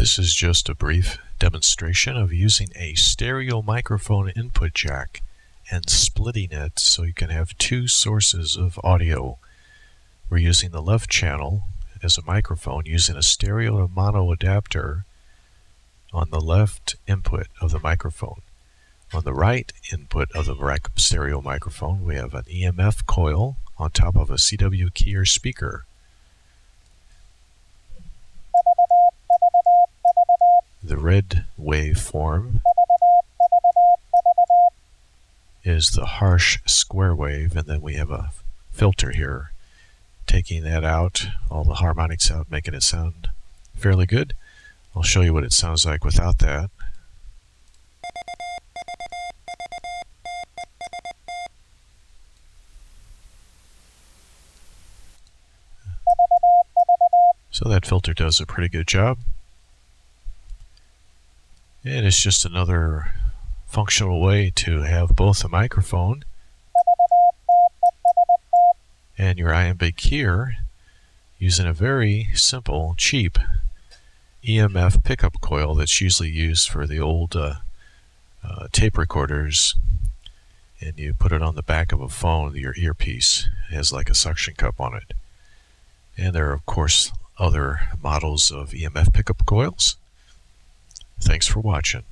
This is just a brief demonstration of using a stereo microphone input jack and splitting it so you can have two sources of audio. We're using the left channel as a microphone using a stereo to mono adapter on the left input of the microphone. On the right input of the stereo microphone, we have an EMF coil on top of a CW keyer speaker. The red waveform is the harsh square wave, and then we have a filter here taking that out, all the harmonics out, making it sound fairly good. I'll show you what it sounds like without that. So that filter does a pretty good job. And it's just another functional way to have both a microphone and your iambic keyer using a very simple, cheap EMF pickup coil that's usually used for the old tape recorders, and you put it on the back of a phone, your earpiece. It has like a suction cup on it. And there are, of course, other models of EMF pickup coils. Thanks for watching.